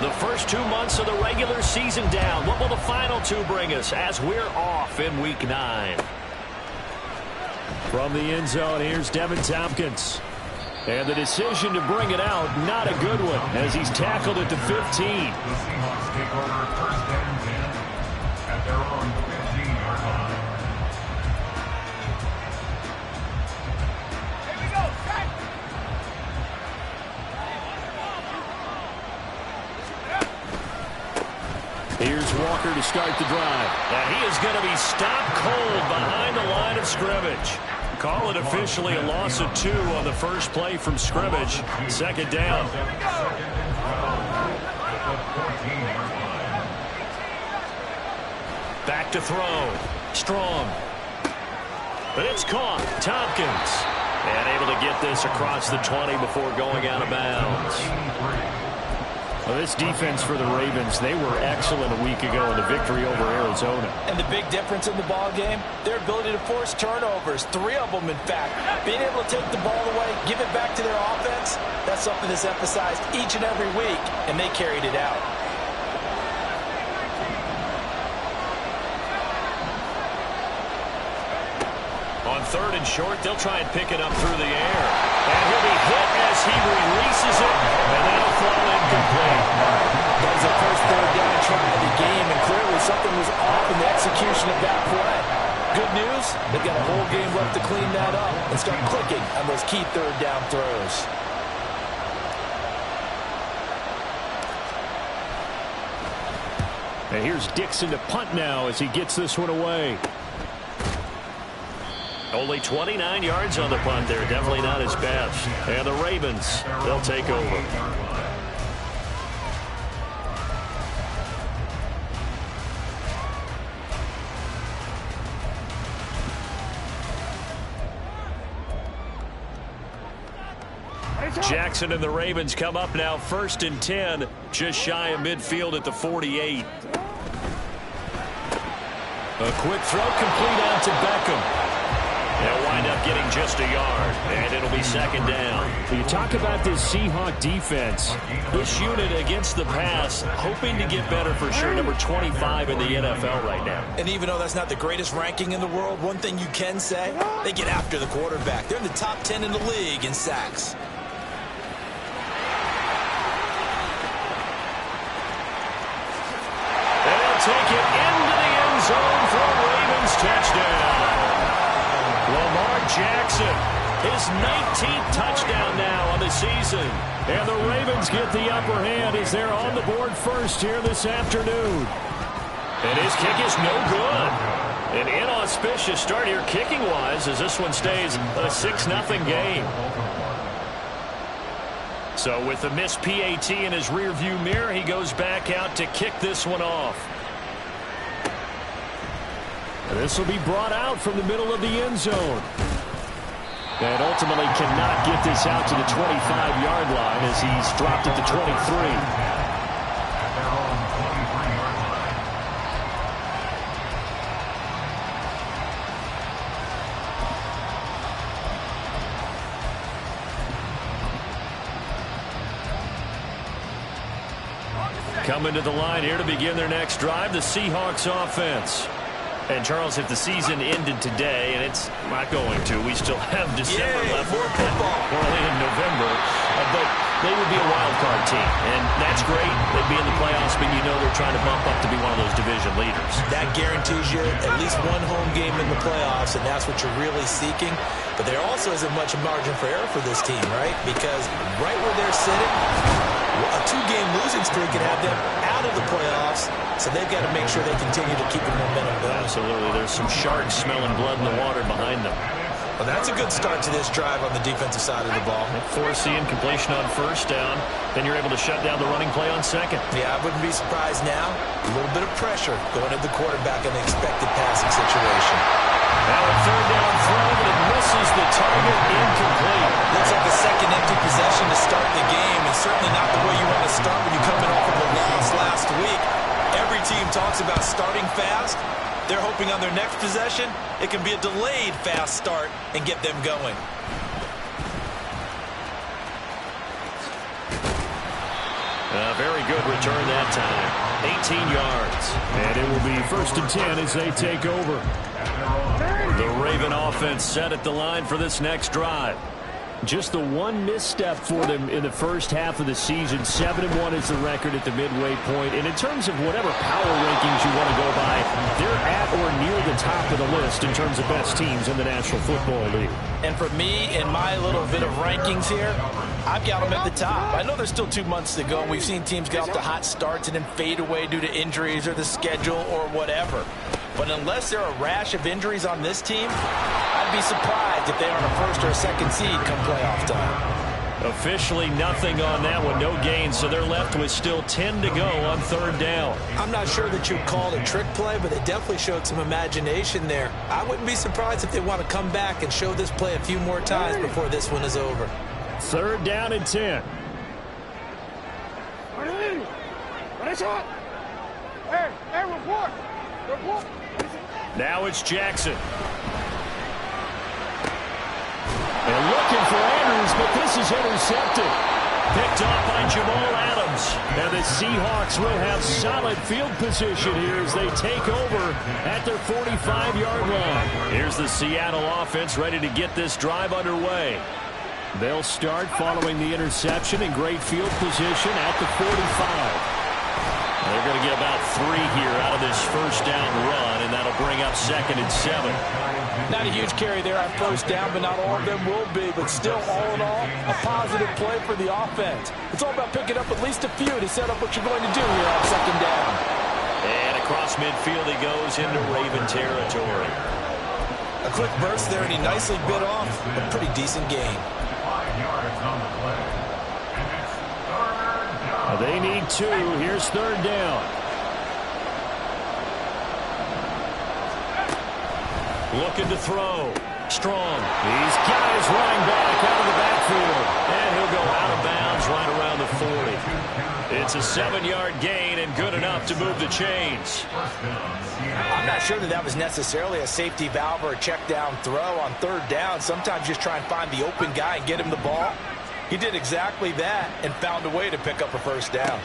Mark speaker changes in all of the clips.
Speaker 1: The first 2 months of the regular season down. What will the final two bring us as we're off in Week 9?
Speaker 2: From the end zone, here's Devin Tompkins. And the decision to bring it out, not a good one, as he's tackled at the 15.
Speaker 3: The Seahawks take over first and 10 at their own 15-yard line.
Speaker 4: Here we go, track.
Speaker 2: Here's Walker to start the drive.
Speaker 1: And he is going to be stopped cold behind the line of scrimmage. Call it officially a loss of 2 on the first play from scrimmage. Second down. Back to throw. Strong. But it's caught. Tompkins. And able to get this across the 20 before going out of bounds.
Speaker 2: Well, this defense for the Ravens, they were excellent a week ago in the victory over Arizona.
Speaker 5: And the big difference in the ball game, their ability to force turnovers, 3 of them in fact. Being able to take the ball away, give it back to their offense, that's something that's emphasized each and every week, and they carried it out.
Speaker 1: On 3rd and short, they'll try and pick it up through the air. And he'll be hit as he releases it, and that'll fall incomplete.
Speaker 5: That was the first 3rd down try of the game, and clearly something was off in the execution of that play. Good news, they've got a whole game left to clean that up and start clicking on those key 3rd down throws.
Speaker 2: And here's Dixon to punt now as he gets this one away.
Speaker 1: Only 29 yards on the punt there. Definitely not his best. And the Ravens, they'll take over. Jackson and the Ravens come up now 1st and 10. Just shy of midfield at the 48. A quick throw complete out to Beckham. They'll wind up getting just a yard, and it'll be 2nd down.
Speaker 2: You talk about this Seahawk defense.
Speaker 1: This unit against the pass, hoping to get better for sure. Number 25 in the NFL right now.
Speaker 5: And even though that's not the greatest ranking in the world, one thing you can say, they get after the quarterback. They're in the top 10 in the league in sacks.
Speaker 1: They'll take it into the end zone for a Ravens touchdown. Lamar Jackson, his 19th touchdown now on the season.
Speaker 2: And the Ravens get the upper hand as they're on the board first here this afternoon.
Speaker 1: And his kick is no good. An inauspicious start here kicking-wise as this one stays a 6-0 game. So with the missed PAT in his rearview mirror, he goes back out to kick this one off.
Speaker 2: And this will be brought out from the middle of the end zone. And ultimately cannot get this out to the 25-yard line as he's dropped at the 23.
Speaker 1: Coming to the line here to begin their next drive, the Seahawks offense. And, Charles, if the season ended today, and it's not going to, we still have December left.
Speaker 5: More football.
Speaker 1: Early in November. But they would be a wild card team. And that's great. They'd be in the playoffs, but you know they're trying to bump up to be one of those division leaders.
Speaker 5: That guarantees you at least one home game in the playoffs, and that's what you're really seeking. But there also isn't much margin for error for this team, right? Because right where they're sitting, a 2-game losing streak could have them out of the playoffs, so they've got to make sure they continue to keep the momentum going.
Speaker 1: Absolutely. There's some sharks smelling blood in the water behind them.
Speaker 5: Well, that's a good start to this drive on the defensive side of the ball.
Speaker 1: Forcing completion on 1st down. Then you're able to shut down the running play on 2nd.
Speaker 5: Yeah, I wouldn't be surprised now. A little bit of pressure going at the quarterback in the expected passing situation.
Speaker 1: Now a 3rd down throw, but it misses the target, incomplete.
Speaker 5: Looks like a second empty possession to start the game, and certainly not the way you want to start when you're coming off of a loss last week. Every team talks about starting fast. They're hoping on their next possession, it can be a delayed fast start and get them going.
Speaker 1: A very good return that time. 18 yards.
Speaker 2: And it will be 1st and 10 as they take over.
Speaker 1: The Raven offense set at the line for this next drive.
Speaker 2: Just the one misstep for them in the first half of the season. 7-1 is the record at the midway point. And in terms of whatever power rankings you want to go by, they're at or near the top of the list in terms of best teams in the National Football League.
Speaker 5: And for me, in my little bit of rankings here, I've got them at the top. I know there's still 2 months to go, and we've seen teams get off to hot starts and then fade away due to injuries or the schedule or whatever. But unless there are a rash of injuries on this team, I'd be surprised if they aren't a 1st or a 2nd seed come playoff time.
Speaker 1: Officially nothing on that one, no gain, so they're left with still 10 to go on 3rd down.
Speaker 5: I'm not sure that you'd call it a trick play, but they definitely showed some imagination there. I wouldn't be surprised if they want to come back and show this play a few more times before this one is over.
Speaker 2: 3rd down and 10.
Speaker 4: Hey, report.
Speaker 1: Now it's Jackson.
Speaker 2: And looking for Andrews, but this is intercepted.
Speaker 1: Picked off by Jamal Adams.
Speaker 2: And the Seahawks will have solid field position here as they take over at their 45-yard line.
Speaker 1: Here's the Seattle offense ready to get this drive underway.
Speaker 2: They'll start following the interception in great field position at the 45.
Speaker 1: They're going to get about 3 here out of this 1st down run, and that'll bring up 2nd and 7.
Speaker 5: Not a huge carry there on 1st down, but not all of them will be. But still, all in all, a positive play for the offense. It's all about picking up at least a few to set up what you're going to do here on 2nd down.
Speaker 1: And across midfield he goes into Raven territory.
Speaker 5: A quick burst there, and he nicely bit off a pretty decent gain.
Speaker 3: 5 yards on the play. And it's 3rd down.
Speaker 2: They need 2. Here's 3rd down.
Speaker 1: Looking to throw. Strong.
Speaker 2: He's got his running back out of the backfield.
Speaker 1: And he'll go out of bounds right around the 40. It's a 7-yard gain and good enough to move the chains.
Speaker 5: I'm not sure that was necessarily a safety valve or a check down throw on 3rd down. Sometimes just try and find the open guy and get him the ball. He did exactly that and found a way to pick up a 1st down.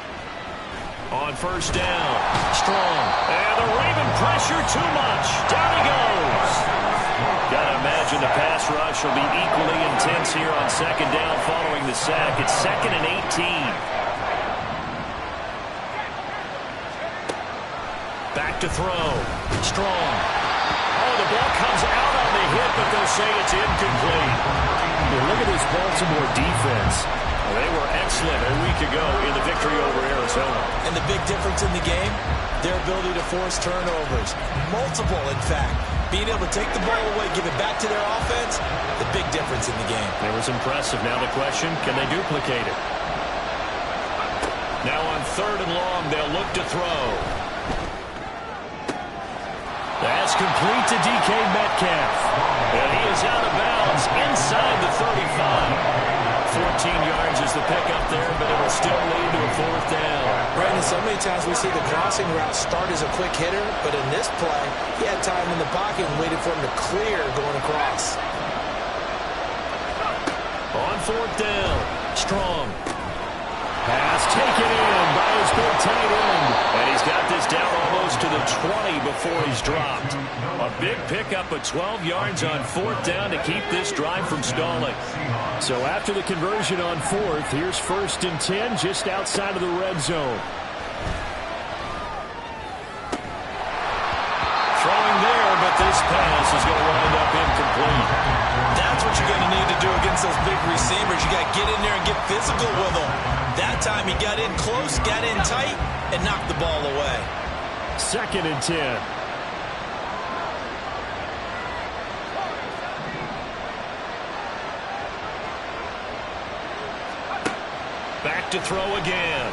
Speaker 1: On 1st down, Strong. And the Raven pressure too much. Down he goes. Gotta imagine the pass rush will be equally intense here on 2nd down following the sack. It's 2nd and 18. Back to throw. Strong. Oh, the ball comes out on the hit, but they'll say it's incomplete.
Speaker 2: Look at this Baltimore defense.
Speaker 1: They were excellent a week ago in the victory over Arizona.
Speaker 5: And the big difference in the game, their ability to force turnovers. Multiple, in fact. Being able to take the ball away, give it back to their offense, the big difference in the game.
Speaker 1: It was impressive. Now the question, can they duplicate it? Now on 3rd and long, they'll look to throw. That's complete to DK Metcalf. And he is out of bounds inside the 35. 14 yards is the pickup there, but it will still lead to a 4th down.
Speaker 5: Brandon, so many times we see the crossing route start as a quick hitter, but in this play, he had time in the pocket and waited for him to clear going across.
Speaker 1: On 4th down, Strong.
Speaker 2: Pass taken in by his big tight end.
Speaker 1: And he's got this down almost to the 20 before he's dropped. A big pickup of 12 yards on 4th down to keep this drive from stalling.
Speaker 2: So after the conversion on 4th, here's 1st and 10 just outside of the red zone.
Speaker 1: Throwing there, but this pass is going to wind up incomplete.
Speaker 5: That's what you're going to need to do against those big receivers. You got to get in there and get physical with them. That time he got in close, got in tight, and knocked the ball away.
Speaker 2: 2nd and 10.
Speaker 1: Back to throw again.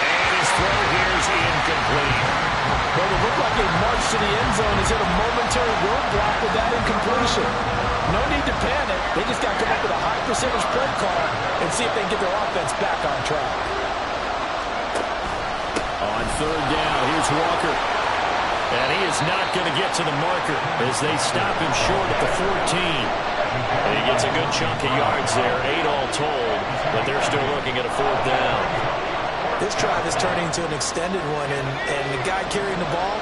Speaker 1: And his throw here is incomplete.
Speaker 5: Well, it looked like a march to the end zone has hit a momentary roadblock with that incompletion. No need to panic. They just got to come up with a high percentage play call and see if they can get their offense back on track.
Speaker 2: On 3rd down, here's Walker.
Speaker 1: And he is not going to get to the marker as they stop him short at the 14. And he
Speaker 2: gets a good chunk of yards there, 8 all told, but they're still looking at a 4th down.
Speaker 5: This drive is turning into an extended one, and the guy carrying the ball,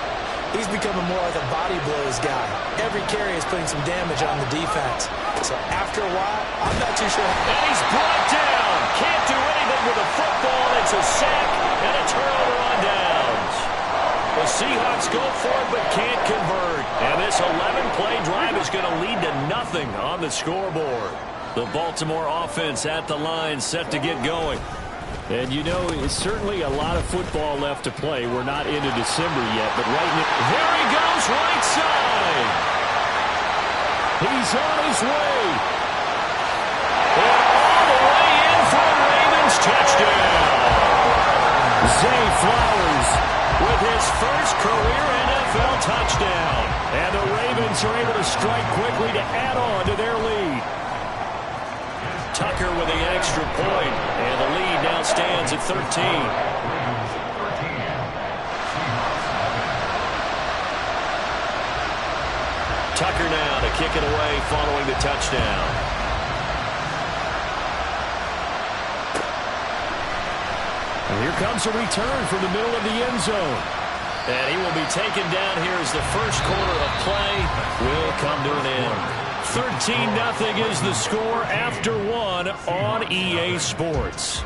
Speaker 5: he's becoming more like a body blows guy. Every carry is putting some damage on the defense. So after a while, I'm not too sure.
Speaker 2: And he's brought down. Can't do anything with a football. It's a sack and a turnover on downs. The Seahawks go for it but can't convert. And this 11-play drive is going to lead to nothing on the scoreboard. The Baltimore offense at the line set to get going. And you know, it's certainly a lot of football left to play. We're not into December yet, but right now, there he goes, right side. He's on his way. And all the way in for a Ravens touchdown. Zay Flowers with his first career NFL touchdown. And the Ravens are able to strike quickly to add on to their lead. Tucker with the extra point, and the lead now stands at 13. Tucker now to kick it away following the touchdown. And here comes a return from the middle of the end zone. And he will be taken down here as the first quarter of play will come to an end. 13-0 is the score after 1 on EA Sports.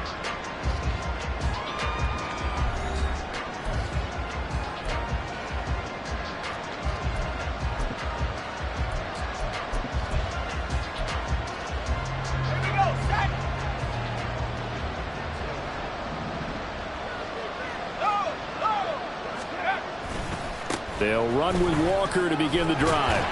Speaker 2: They'll run with Walker to begin the drive.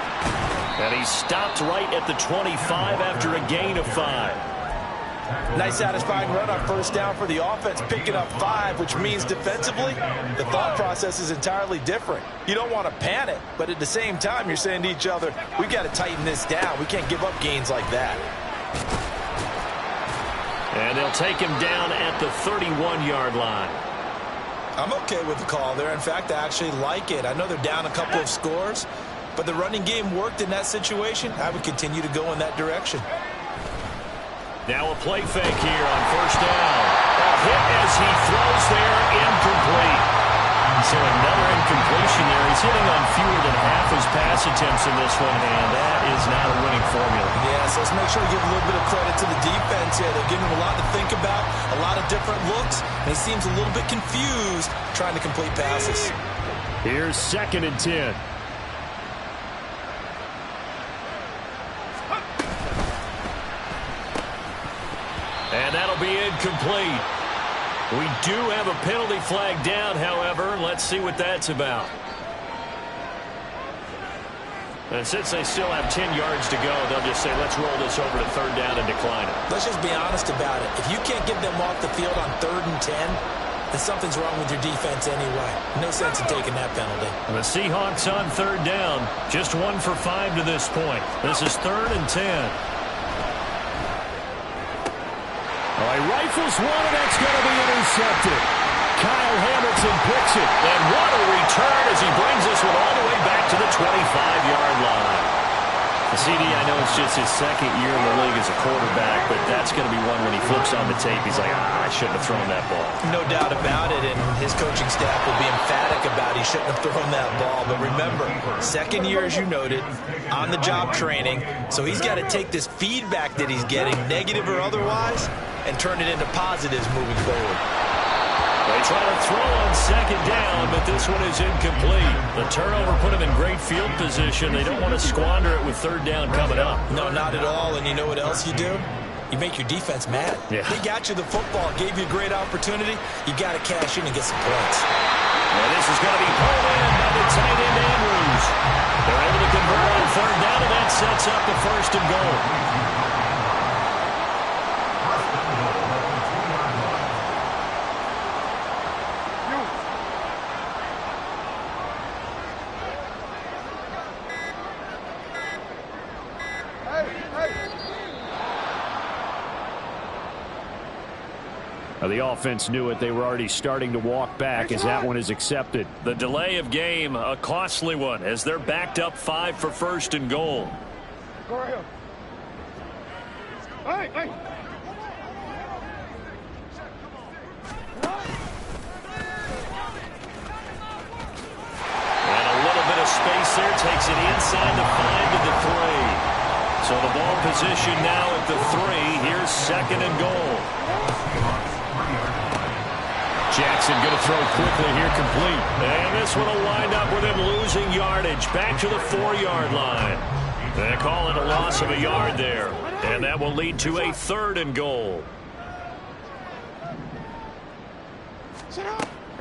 Speaker 2: And he stopped right at the 25 after a gain of 5.
Speaker 5: Nice satisfying run on first down for the offense, picking up 5, which means defensively, the thought process is entirely different. You don't want to panic, but at the same time, you're saying to each other, we've got to tighten this down. We can't give up gains like that.
Speaker 2: And they'll take him down at the 31-yard line.
Speaker 5: I'm okay with the call there. In fact, I actually like it. I know they're down a couple of scores, but the running game worked in that situation. I would continue to go in that direction.
Speaker 2: Now a play fake here on first down. A hit as he throws there, incomplete. So another incompletion there. He's hitting on fewer than half his pass attempts in this one, and that is not a winning formula.
Speaker 5: Yeah, so let's make sure we give a little bit of credit to the defense here. They're giving him a lot to think about, a lot of different looks, and he seems a little bit confused trying to complete passes.
Speaker 2: Here's 2nd and 10. And that'll be incomplete. We do have a penalty flag down, however. Let's see what that's about. And since they still have 10 yards to go, they'll just say, let's roll this over to 3rd down and decline it.
Speaker 5: Let's just be honest about it. If you can't get them off the field on 3rd and 10, then something's wrong with your defense anyway. No sense in taking that penalty.
Speaker 2: And the Seahawks on 3rd down. Just 1 for 5 to this point. This is 3rd and 10. Oh, he rifles one, and that's going to be intercepted. Kyle Hamilton picks it. And what a return as he brings this one all the way back to the 25-yard line. The CD, I know it's just his 2nd year in the league as a quarterback, but that's going to be one when he flips on the tape. He's like, I shouldn't have thrown that ball.
Speaker 5: No doubt about it, and his coaching staff will be emphatic about he shouldn't have thrown that ball. But remember, 2nd year, as you noted, on-the-job training, so he's got to take this feedback that he's getting, negative or otherwise, and turn it into positives moving forward.
Speaker 2: They try to throw on 2nd down, but this one is incomplete. The turnover put him in great field position. They don't want to squander it with 3rd down coming up.
Speaker 5: No, not at all. And you know what else you do? You make your defense mad.
Speaker 2: Yeah.
Speaker 5: They got you the football, gave you a great opportunity. You got to cash in and get some points.
Speaker 2: And this is going to be pulled in by the tight end Andrews. They're able to convert on 3rd down, and that sets up the 1st and goal. The offense knew it. They were already starting to walk back as that one is accepted. The delay of game, a costly one, as they're backed up 5 for 1st and goal.
Speaker 4: Go ahead. Hey, hey.
Speaker 1: And a little bit of space there. Takes it inside the 5 to the 3. So the ball position now at the 3. Here's 2nd and goal.
Speaker 2: Jackson going to throw quickly here, complete.
Speaker 1: And this one will wind up with him losing yardage back to the 4-yard line. They call it a loss of a yard there. And that will lead to a 3rd and goal.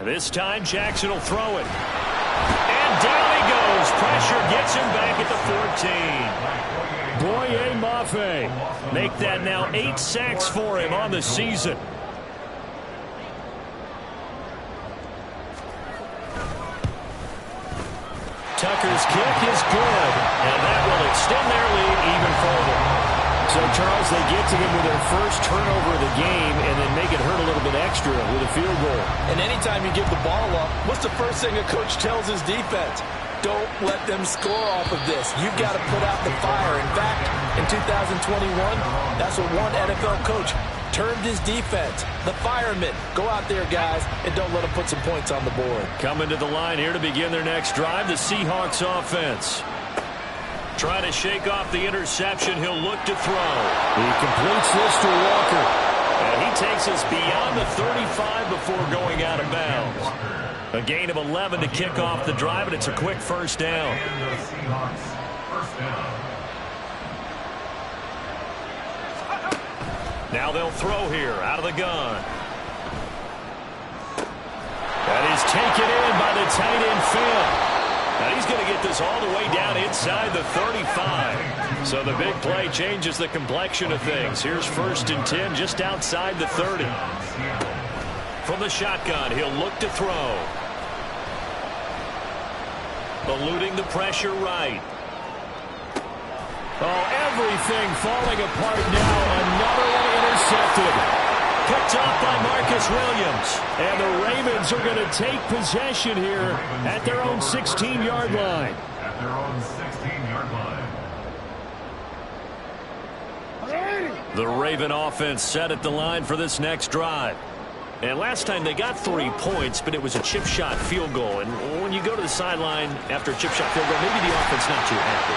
Speaker 1: This time Jackson will throw it. And down he goes. Pressure gets him back at the 14.
Speaker 2: Boye Mafe. Make that now 8 sacks for him on the season.
Speaker 1: Tucker's kick is good, and that will extend their lead even further.
Speaker 2: So, Charles, they get to them with their first turnover of the game and then make it hurt a little bit extra with a field goal.
Speaker 5: And anytime you give the ball up, what's the first thing a coach tells his defense? Don't let them score off of this. You've got to put out the fire. In fact, in 2021, that's what one NFL coach termed his defense. The firemen. Go out there, guys, and don't let them put some points on the board.
Speaker 1: Coming to the line here to begin their next drive, the Seahawks offense. Trying to shake off the interception. He'll look to throw.
Speaker 2: He completes this to Walker.
Speaker 1: And he takes us beyond the 35 before going out of bounds. A gain of 11 to kick off the drive, and it's a quick first down. Now they'll throw here out of the gun. That is taken in by the tight end Finn. Now he's going to get this all the way down inside the 35. So the big play changes the complexion of things. Here's 1st and 10 just outside the 30. From the shotgun, he'll look to throw. Eluding the pressure right.
Speaker 2: Oh, everything falling apart now. Another one intercepted.
Speaker 1: Picked off by Marcus Williams.
Speaker 2: And the Ravens are going to take possession here at their own 16-yard line.
Speaker 3: At their own 16-yard line.
Speaker 1: The Raven offense set at the line for this next drive. And last time they got 3 points, but it was a chip shot field goal. And when you go to the sideline after a chip shot field goal, maybe the offense not too happy.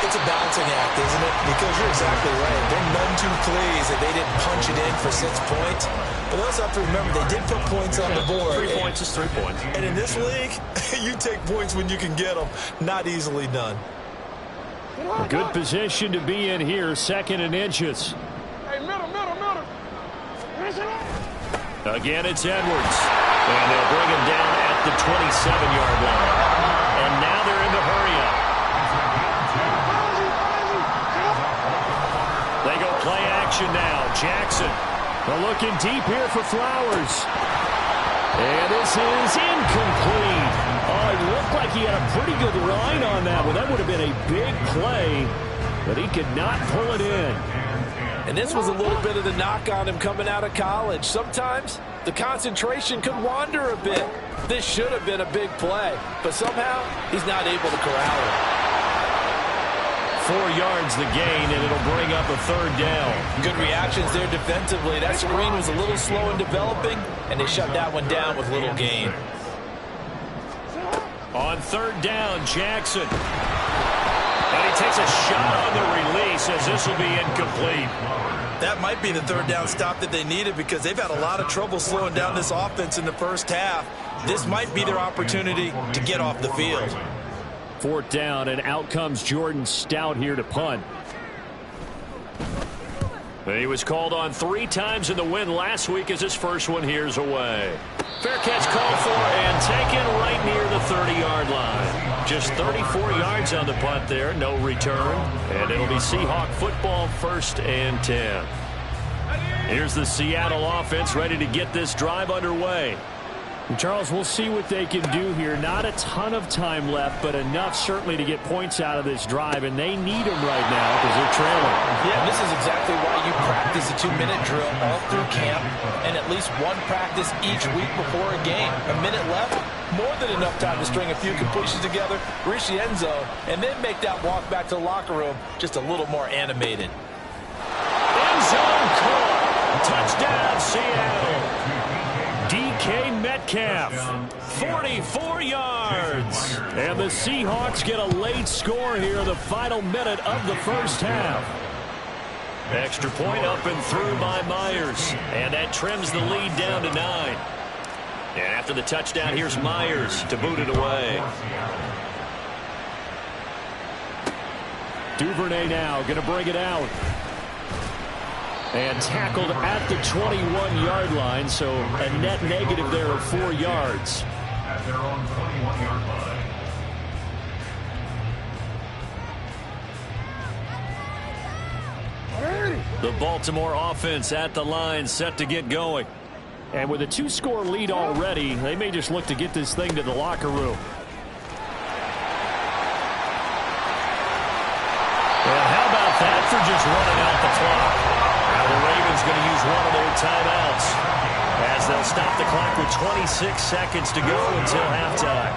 Speaker 5: It's a balancing act, isn't it? Because you're exactly right. They're none too pleased that they didn't punch it in for 6 points. But they also have to remember they did put points on the board.
Speaker 1: 3 points is 3 points.
Speaker 5: And in this league, you take points when you can get them. Not easily done.
Speaker 2: A good position to be in here, 2nd and inches.
Speaker 4: Hey, middle.
Speaker 1: Again, it's Edwards. And they'll bring him down at the 27-yard line. And now they're in the hurry-up. They go play action now. Jackson.
Speaker 2: They're looking deep here for Flowers. And this is incomplete. Oh, it looked like he had a pretty good line on that one. That would have been a big play, but he could not pull it in.
Speaker 5: And this was a little bit of the knock on him coming out of college. Sometimes the concentration could wander a bit. This should have been a big play, but somehow he's not able to corral it.
Speaker 1: 4 yards the gain, and it'll bring up a 3rd down.
Speaker 5: Good reactions there defensively. That screen was a little slow in developing, and they shut that one down with little gain.
Speaker 1: On 3rd down, Jackson. And he takes a shot on the release as this will be incomplete.
Speaker 5: That might be the 3rd down stop that they needed because they've had a lot of trouble slowing down this offense in the first half. This might be their opportunity to get off the field.
Speaker 2: 4th down, and out comes Jordan Stout here to punt.
Speaker 1: He was called on 3 times in the win last week as his first one here's away. Fair catch called for and taken right near the 30-yard line. Just 34 yards on the punt there, no return. And it'll be Seahawk football, 1st and 10. Here's the Seattle offense ready to get this drive underway.
Speaker 2: And Charles, we'll see what they can do here. Not a ton of time left, but enough certainly to get points out of this drive, and they need them right now because they're trailing.
Speaker 5: Yeah, this is exactly why you practice a 2-minute drill all through camp and at least one practice each week before a game. A minute left, more than enough time to string a few completions together, reach the end zone, and then make that walk back to the locker room just a little more animated.
Speaker 1: End zone
Speaker 2: Touchdown, Seattle. DK Metcalf, 44 yards. And the Seahawks get a late score here in the final minute of the first half. Extra point up and through by Myers. And that trims the lead down to 9. And after the touchdown, here's Myers to boot it away. Duvernay now going to bring it out. And tackled at the 21-yard line, so a net negative there of 4 yards.
Speaker 3: At their own 21-yard line.
Speaker 2: The Baltimore offense at the line, set to get going. And with a 2-score lead already, they may just look to get this thing to the locker room. And how about that for just running out the clock? Now the Ravens going to use one of their timeouts as they'll stop the clock with 26 seconds to go until halftime.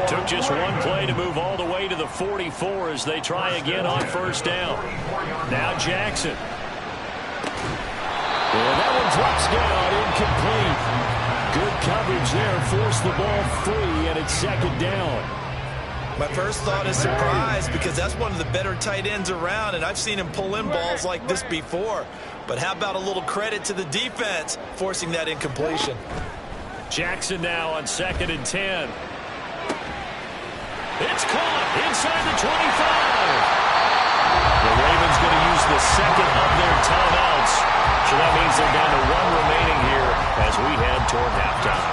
Speaker 2: Took just one play to move all the way to the 44 as they try again on first down. Now Jackson. And that one drops down, incomplete. Good coverage there, forced the ball free, and it's second down.
Speaker 5: My first thought is surprise because that's one of the better tight ends around, and I've seen him pull in balls like this before. But how about a little credit to the defense forcing that incompletion?
Speaker 2: Jackson now on 2nd and 10. It's caught inside the 25. The Ravens going to use the second of their timeouts. So that means they're down to 1 remaining here as we head toward halftime.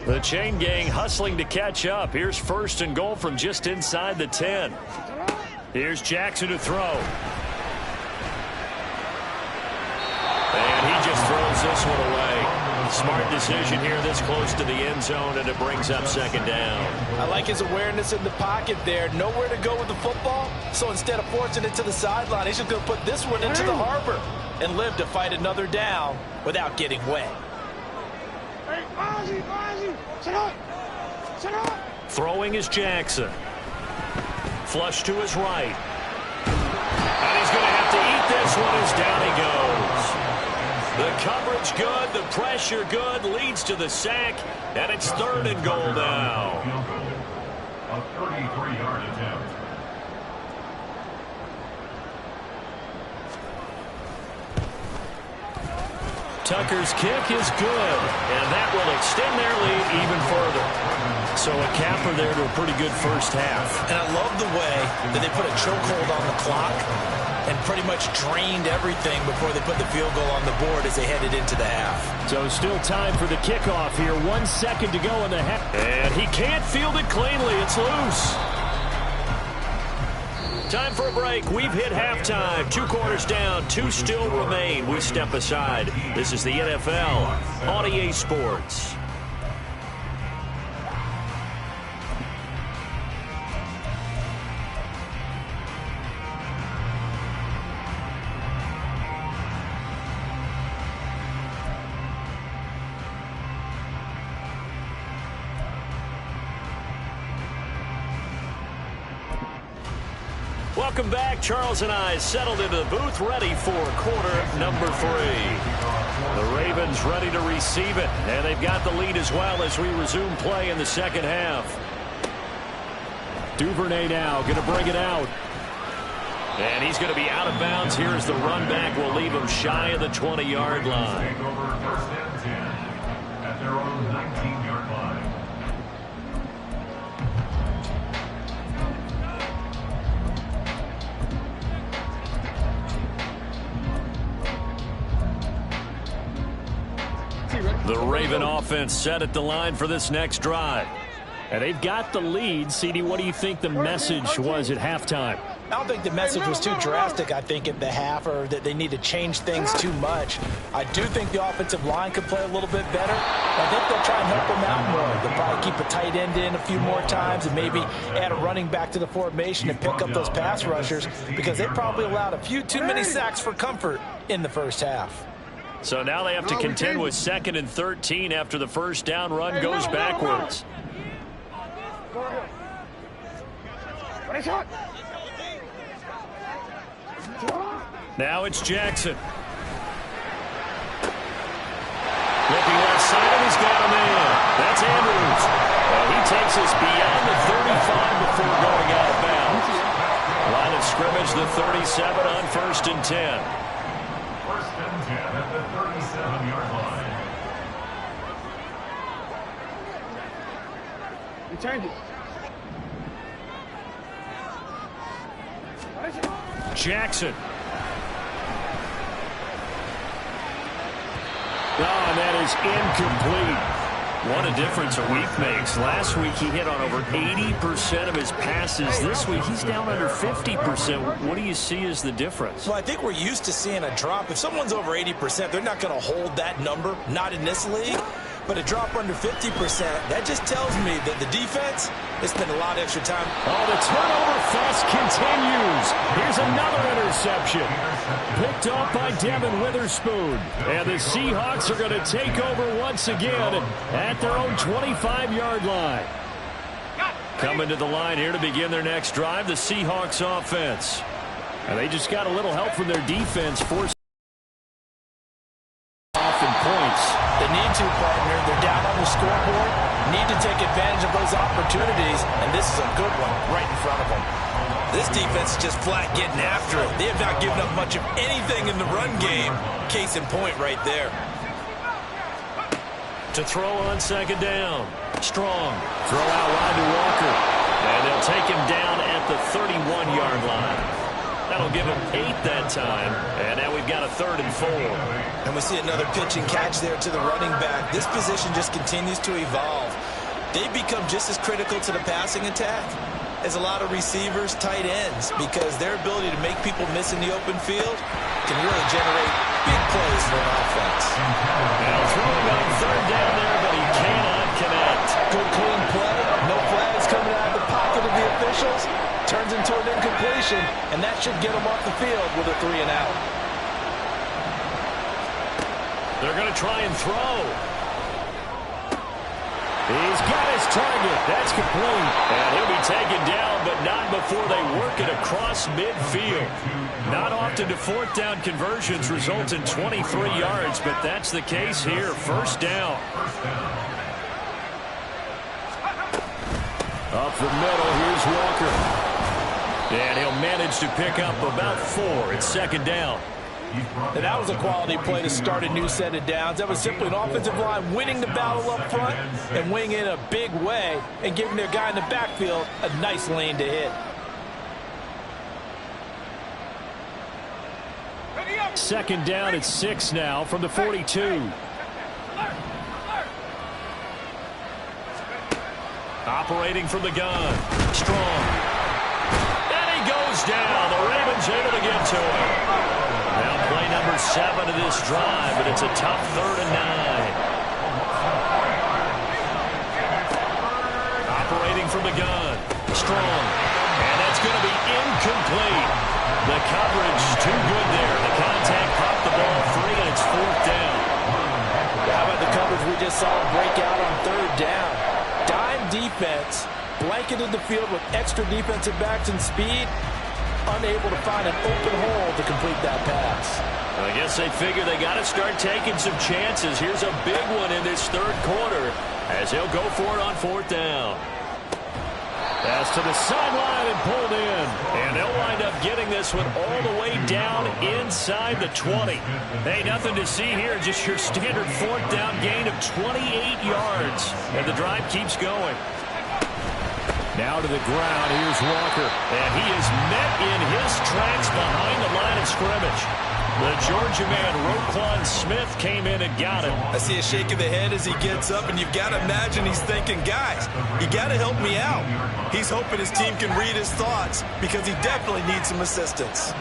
Speaker 2: The chain gang hustling to catch up. Here's 1st and goal from just inside the 10. Here's Jackson to throw. And he just throws this one away. Smart decision here this close to the end zone, and it brings up second down.
Speaker 5: I like his awareness in the pocket there. Nowhere to go with the football, so instead of forcing it to the sideline, he's just going to put this one into the harbor and live to fight another down without getting wet.
Speaker 2: Throwing is Jackson. Flush to his right. And he's going to have to eat this one as down he goes. The coverage good, the pressure good, leads to the sack, and it's 3rd and goal now.
Speaker 3: A 33-yard attempt.
Speaker 2: Tucker's kick is good, and that will extend their lead even further. So a capper there to a pretty good first half.
Speaker 5: And I love the way that they put a chokehold on the clock and pretty much drained everything before they put the field goal on the board as they headed into the half.
Speaker 2: So still time for the kickoff here. 1 second to go in the half. And he can't field it cleanly. It's loose. Time for a break. We've hit halftime. 2 quarters down. 2 still remain. We step aside. This is the NFL on EA Sports. Welcome back. Charles and I settled into the booth, ready for quarter number 3. The Ravens ready to receive it, and they've got the lead as well as we resume play in the second half. Duvernay now going to bring it out. And he's going to be out of bounds here as the run back will leave him shy of the 20-yard line.
Speaker 3: Take over 1st and 10 at their own 19-yard line.
Speaker 2: The Raven offense set at the line for this next drive. And they've got the lead. CD, what do you think the message was at halftime?
Speaker 5: I don't think the message was too drastic, I think, at the half, or that they need to change things too much. I do think the offensive line could play a little bit better. I think they'll try and help them out more. They'll probably keep a tight end in a few more times and maybe add a running back to the formation and pick up those pass rushers because they probably allowed a few too many sacks for comfort in the first half.
Speaker 2: So now they have to contend with 2nd and 13 after the first down run goes backwards. Now it's Jackson. Looking left side, and he's got him in. That's Andrews. He takes us beyond the 35 before going out of bounds. Line of scrimmage, the 37 on 1st and 10.
Speaker 3: 1st and 10 at the 37-yard line.
Speaker 4: You change it.
Speaker 2: Jackson. Oh, and that is incomplete. What a difference a week makes. Last week he hit on over 80% of his passes. This week he's down under 50%. What do you see as the difference?
Speaker 5: Well, I think we're used to seeing a drop. If someone's over 80%, they're not going to hold that number, not in this league. But a drop under 50%, that just tells me that the defense has spent a lot of extra time.
Speaker 2: Oh, the turnover fest continues. Here's another interception. Picked off by Devin Witherspoon. And the Seahawks are going to take over once again at their own 25-yard line. Coming to the line here to begin their next drive, the Seahawks offense. And they just got a little help from their defense, forcing off in points.
Speaker 5: They need to, partner. They're down on the scoreboard. Need to take advantage of those opportunities, and this is a good one right in front of them. This defense is just flat getting after it. They have not given up much of anything in the run game. Case in point right there.
Speaker 2: To throw on 2nd down. Strong. Throw out wide to Walker. And they'll take him down at the 31-yard line. That'll give him 8 that time. And now we've got a 3rd and 4.
Speaker 5: And we see another pitch and catch there to the running back. This position just continues to evolve. They've become just as critical to the passing attack as a lot of receivers, tight ends, because their ability to make people miss in the open field can really generate big plays for an offense.
Speaker 2: Now throwing on 3rd down there, but he cannot connect.
Speaker 5: Good clean play. No flags coming out of the pocket of the officials. Turns into an incompletion, and that should get him off the field with a 3 and out.
Speaker 2: They're going to try and throw. He's got his target. That's complete. And he'll be taken down, but not before they work it across midfield. Not often do 4th down conversions result in 23 yards, but that's the case here. 1st down. Up the middle, here's Walker. And he'll manage to pick up about 4. It's 2nd down.
Speaker 5: And that was a quality play to start a new set of downs. That was simply an offensive line winning the battle up front and winning in a big way and giving their guy in the backfield a nice lane to hit.
Speaker 2: 2nd down at 6 now from the 42. Operating from the gun. Strong. And he goes down. The Ravens able to get to him. Now play number 7 of this drive, but it's a tough 3rd and 9. Operating from the gun. Strong. And that's going to be incomplete. The coverage too good there. The contact popped the ball free, and it's 4th down.
Speaker 5: How about the coverage we just saw break out on 3rd down? Dime defense, blanketed the field with extra defensive backs and speed, unable to find an open hole to complete that pass.
Speaker 2: I guess they figure they got to start taking some chances. Here's a big one in this 3rd quarter as he'll go for it on 4th down. Pass to the sideline and pulled in. And they'll wind up getting this one all the way down inside the 20. Hey, nothing to see here. Just your standard 4th down gain of 28 yards. And the drive keeps going. Now to the ground. Here's Walker. And he is met in his tracks behind the line of scrimmage. The Georgia man, Roquan Smith, came in and got him.
Speaker 5: I see a shake of the head as he gets up, and you've got to imagine he's thinking, guys, you got to help me out. He's hoping his team can read his thoughts because he definitely needs some assistance.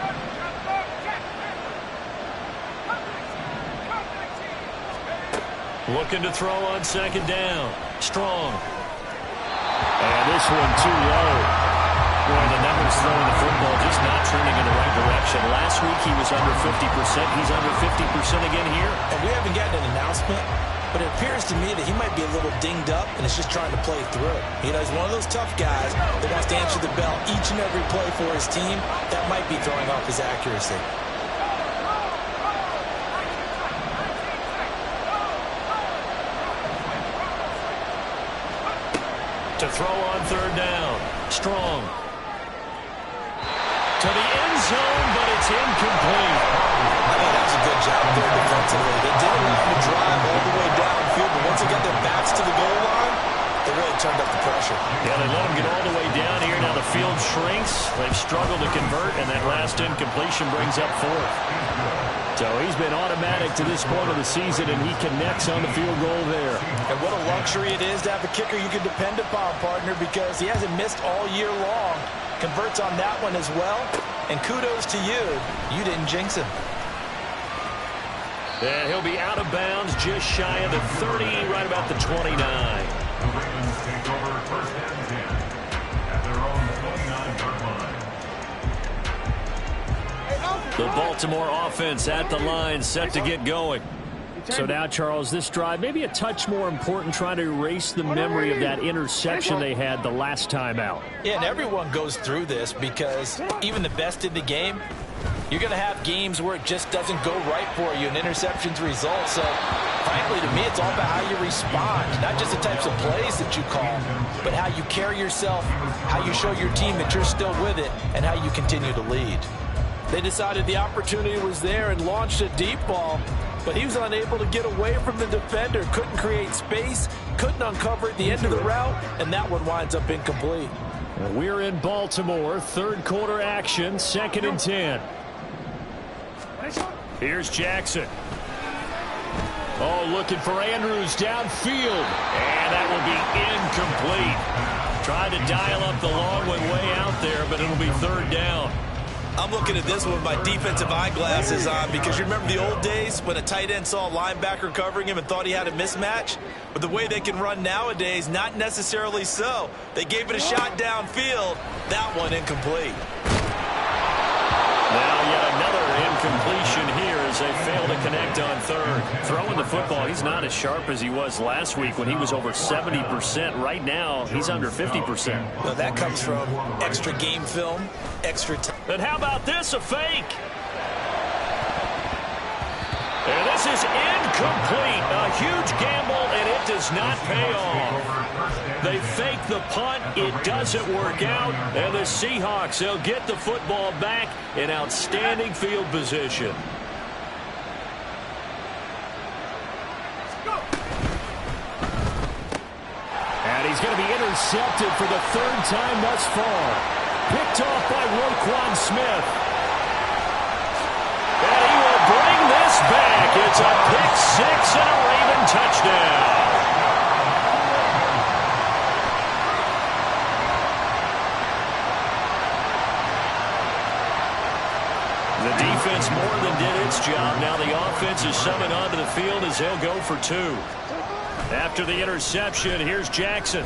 Speaker 2: Looking to throw on 2nd down. Strong. And this one too low. Boy, the numbers throwing the football just not turning in the right direction. Last week he was under 50%. He's under 50% again here.
Speaker 5: And we haven't gotten an announcement, but it appears to me that he might be a little dinged up and is just trying to play through. You know, he's one of those tough guys that wants to answer the bell each and every play for his team. That might be throwing off his accuracy.
Speaker 2: To throw on third down. Strong. To the end zone, but it's incomplete.
Speaker 5: I think that was a good job there defensively. They didn't allow him to drive all the way downfield, but once they got their backs to the goal line, they really turned up the pressure.
Speaker 2: Yeah, they let him get all the way down here. Now the field shrinks. They've struggled to convert, and that last incompletion brings up fourth. So he's been automatic to this point of the season, and he connects on the field goal there.
Speaker 5: And what a luxury it is to have a kicker you can depend upon, partner, because he hasn't missed all year long. Converts on that one as well. And kudos to you. You didn't jinx him.
Speaker 2: And he'll be out of bounds just shy of the 30, right about the 29.
Speaker 3: The Ravens take over first and 10 at their own 29-yard line.
Speaker 2: The Baltimore offense at the line, set to get going. So now, Charles, this drive maybe a touch more important, trying to erase the memory of that interception they had the last time out.
Speaker 5: Yeah, and everyone goes through this because even the best in the game, you're going to have games where it just doesn't go right for you, and interceptions result. So, frankly, to me, it's all about how you respond, not just the types of plays that you call, but how you carry yourself, how you show your team that you're still with it, and how you continue to lead.
Speaker 6: They decided the opportunity was there and launched a deep ball, but he was unable to get away from the defender, couldn't create space, couldn't uncover at the end of the route, and that one winds up incomplete.
Speaker 2: We're in Baltimore, third quarter action, 2nd and 10. Here's Jackson. Oh, looking for Andrews downfield, and that will be incomplete. Tried to dial up the long one way out there, but it'll be third down.
Speaker 5: I'm looking at this one with my defensive eyeglasses on because you remember the old days when a tight end saw a linebacker covering him and thought he had a mismatch? But the way they can run nowadays, not necessarily so. They gave it a shot downfield. That one incomplete.
Speaker 2: Now yet another incompletion here as they fail to connect on third. Throwing the football, he's not as sharp as he was last week when he was over 70%. Right now, he's under 50%.
Speaker 5: Well, that comes from extra game film, extra time.
Speaker 2: And how about this, a fake? And this is incomplete. A huge gamble, and it does not pay off. They fake the punt. It doesn't work out. And the Seahawks, they'll get the football back in outstanding field position. And he's going to be intercepted for the third time thus far. Picked off by Roquan Smith. And he will bring this back. It's a pick six and a Raven touchdown. The defense more than did its job. Now the offense is summoned onto the field as they'll go for two. After the interception, here's Jackson.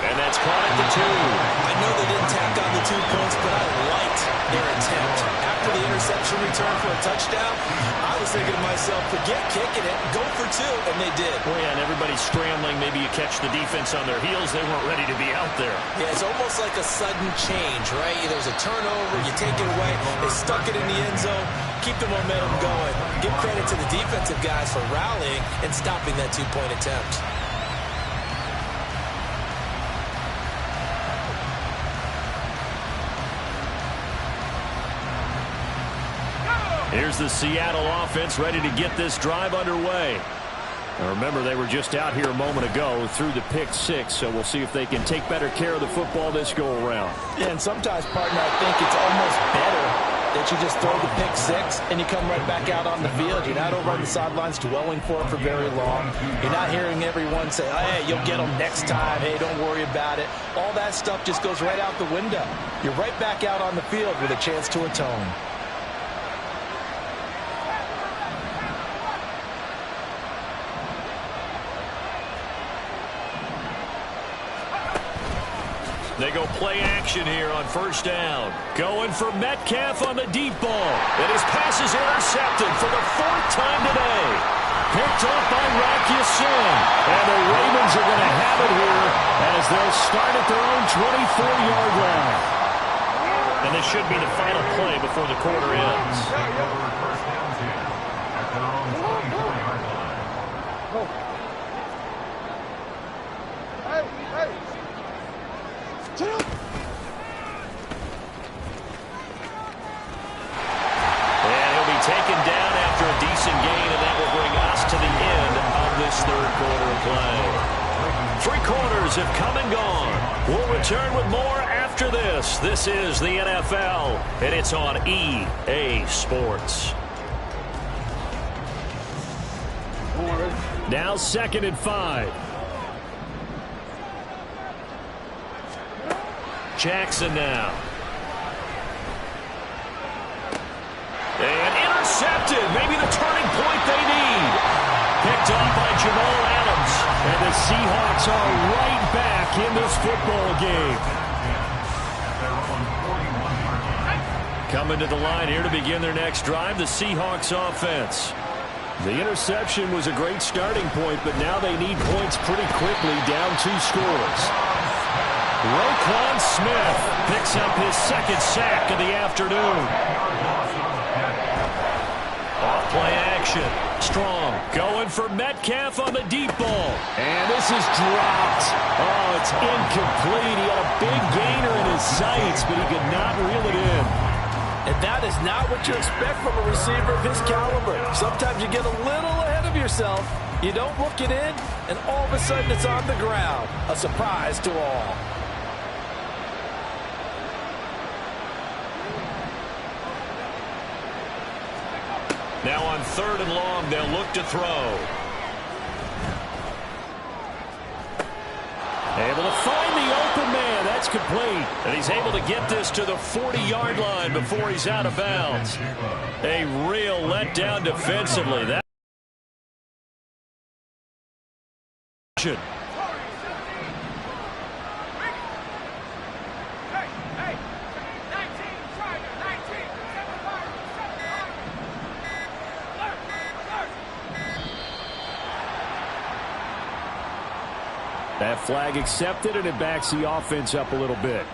Speaker 2: And that's caught at the 2.
Speaker 5: I know they didn't tack on the 2 points, but I liked their attempt. After the interception return for a touchdown, I was thinking to myself, forget kicking it, go for 2, and they did.
Speaker 2: Well, yeah, and everybody's scrambling. Maybe you catch the defense on their heels. They weren't ready to be out there.
Speaker 5: Yeah, it's almost like a sudden change, right? There's a turnover, you take it away, they stuck it in the end zone, keep the momentum going. Give credit to the defensive guys for rallying and stopping that 2-point attempt.
Speaker 2: Here's the Seattle offense ready to get this drive underway. Now remember, they were just out here a moment ago through the pick six, so we'll see if they can take better care of the football this go-around.
Speaker 6: Yeah, and sometimes, partner, I think it's almost better that you just throw the pick six and you come right back out on the field. You're not over on the sidelines dwelling for it for very long. You're not hearing everyone say, oh, hey, you'll get them next time. Hey, don't worry about it. All that stuff just goes right out the window. You're right back out on the field with a chance to atone.
Speaker 1: They go play action here on first down. Going for Metcalf on the deep ball. And his pass is intercepted for the 4th time today. Picked up by Rakiasin. And the Ravens are going to have it here as they'll start at their own 24-yard line. And this should be the final play before the quarter ends.
Speaker 3: First down 10 at their own 24-yard line.
Speaker 4: Hey. Chill.
Speaker 1: And he'll be taken down after a decent gain, and that will bring us to the end of this third quarter of play. 3 quarters have come and gone. We'll return with more after this. This is the NFL, and it's on EA Sports.
Speaker 2: Now 2nd and 5.
Speaker 1: Jackson now. And intercepted. Maybe the turning point they need. Picked up by Jamal Adams.
Speaker 2: And the Seahawks are right back in this football game.
Speaker 1: Coming to the line here to begin their next drive, the Seahawks offense.
Speaker 2: The interception was a great starting point, but now they need points pretty quickly, down 2 scores.
Speaker 1: Roquan Smith picks up his 2nd sack of the afternoon. Off play action. Strong going for Metcalf on the deep ball.
Speaker 2: And this is dropped. Oh, it's incomplete. He had a big gainer in his sights, but he could not reel it in.
Speaker 6: And that is not what you expect from a receiver of his caliber. Sometimes you get a little ahead of yourself. You don't look it in, and all of a sudden it's on the ground. A surprise to all.
Speaker 1: Now on 3rd and long, they'll look to throw. Able to find the open man. That's complete. And he's able to get this to the 40-yard line before he's out of bounds. A real letdown defensively. That should.
Speaker 2: That flag accepted, and it backs the offense up a little bit.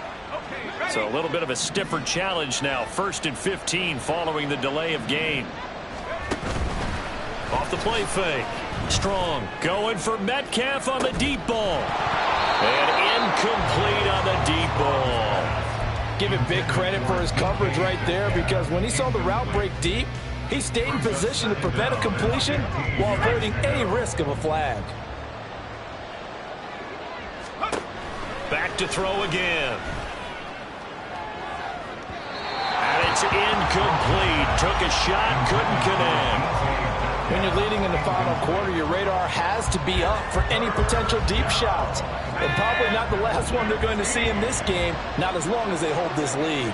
Speaker 1: So a little bit of a stiffer challenge now. 1st and 15 following the delay of game. Off the play fake. Strong going for Metcalf on the deep ball. And incomplete on the deep ball.
Speaker 6: Give him big credit for his coverage right there, because when he saw the route break deep, he stayed in position to prevent a completion while avoiding any risk of a flag.
Speaker 1: Back to throw again. And it's incomplete. Took a shot, couldn't connect.
Speaker 6: When you're leading in the final quarter, your radar has to be up for any potential deep shots. And probably not the last one they're going to see in this game, not as long as they hold this lead.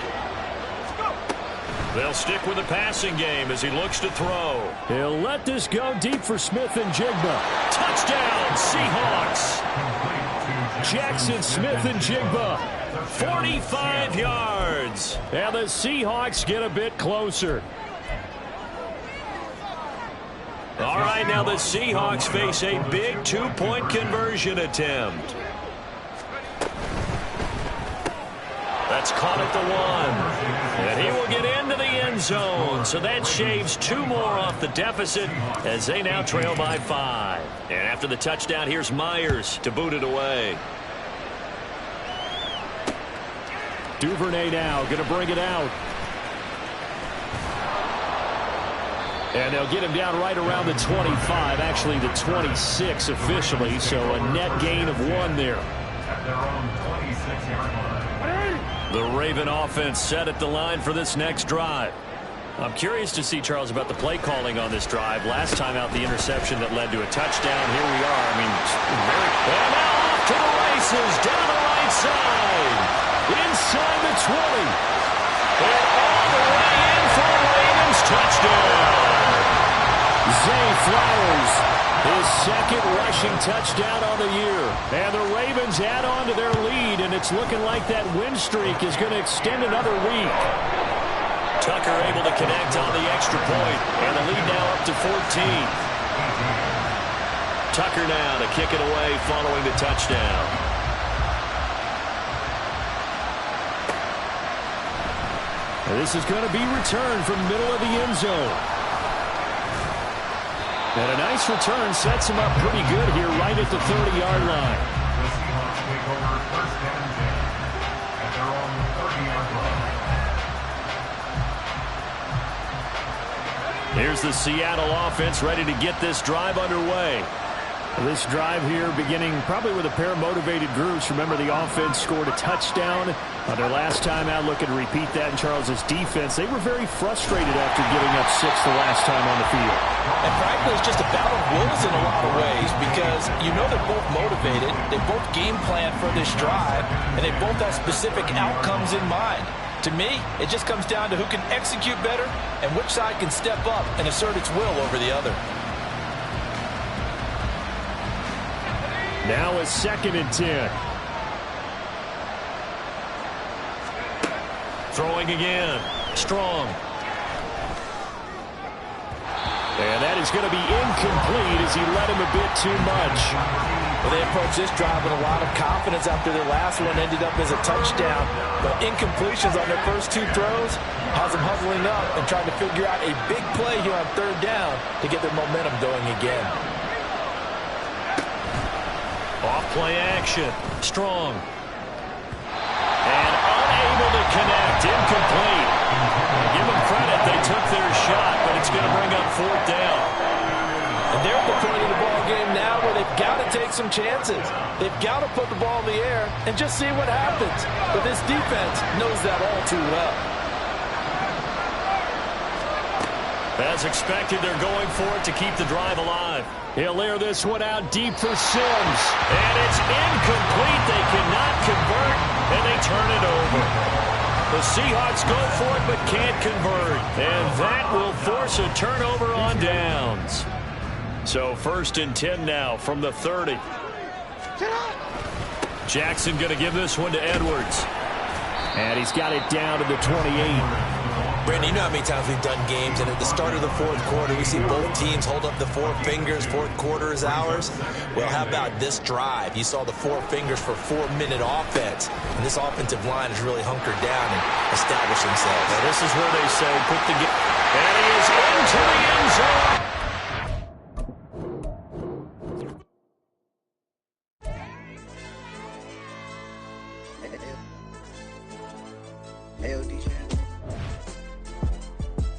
Speaker 1: They'll stick with the passing game as he looks to throw.
Speaker 2: He'll let this go deep for Smith and Jigba.
Speaker 1: Touchdown, Seahawks.
Speaker 2: Jackson Smith and Jigba.
Speaker 1: 45 yards.
Speaker 2: And the Seahawks get a bit closer.
Speaker 1: All right, now the Seahawks face a big 2-point conversion attempt. That's caught at the 1. And he will get into the end zone. So that shaves 2 more off the deficit as they now trail by 5. And after the touchdown, here's Myers to boot it away.
Speaker 2: Duvernay now going to bring it out. And they'll get him down right around the 25, actually the 26 officially, so a net gain of 1 there.
Speaker 3: At their own 26-yard line.
Speaker 1: The Raven offense set at the line for this next drive. I'm curious to see, Charles, about the play calling on this drive. Last time out, the interception that led to a touchdown. Here we are. I mean, and now off to the races, down the right side, inside the 20. And all the way in for a Ravens touchdown.
Speaker 2: Zay Flowers His second rushing touchdown on the year. And the Ravens add on to their lead, and it's looking like that win streak is going to extend another week.
Speaker 1: Tucker able to connect on the extra point, and the lead now up to 14. Tucker now to kick it away following the touchdown.
Speaker 2: And this is going to be returned from the middle of the end zone. And a nice return sets him up pretty good here right at the 30-yard line.
Speaker 3: The Seahawks take over first and 10 at their own 30-yard line.
Speaker 1: Here's the Seattle offense ready to get this drive underway.
Speaker 2: This drive here beginning probably with a pair of motivated groups. Remember, the offense scored a touchdown their last time out. Looking to repeat that in Charles's defense. They were very frustrated after giving up 6 the last time on the field.
Speaker 6: And frankly, it's just a battle of wills in a lot of ways because you know they're both motivated. They both game plan for this drive, and they both have specific outcomes in mind. To me, it just comes down to who can execute better and which side can step up and assert its will over the other.
Speaker 2: Now a 2nd and 10.
Speaker 1: Throwing again. Strong.
Speaker 2: And that is going to be incomplete as he led him a bit too much.
Speaker 6: Well, they approached this drive with a lot of confidence after their last one ended up as a touchdown. But incompletions on their first 2 throws has them huddling up and trying to figure out a big play here on 3rd down to get their momentum going again.
Speaker 1: Off-play action. Strong. And unable to connect. Incomplete. Give them credit. They took their shot, but it's going to bring up 4th down.
Speaker 6: And they're at the point of the ball game now where they've got to take some chances. They've got to put the ball in the air and just see what happens. But this defense knows that all too well.
Speaker 1: As expected, they're going for it to keep the drive alive.
Speaker 2: He'll air this one out deep for Sims.
Speaker 1: And it's incomplete. They cannot convert, and they turn it over. The Seahawks go for it but can't convert. And that will force a turnover on downs. So 1st and 10 now from the 30. Jackson going to give this one to Edwards.
Speaker 2: And he's got it down to the 28.
Speaker 5: Brandon, you know how many times we've done games, and at the start of the 4th quarter, we see both teams hold up the 4 fingers. 4th quarter is ours. Well, how about this drive? You saw the 4 fingers for 4-minute offense, and this offensive line has really hunkered down and established themselves.
Speaker 1: Now, this is where they say put the game. And he is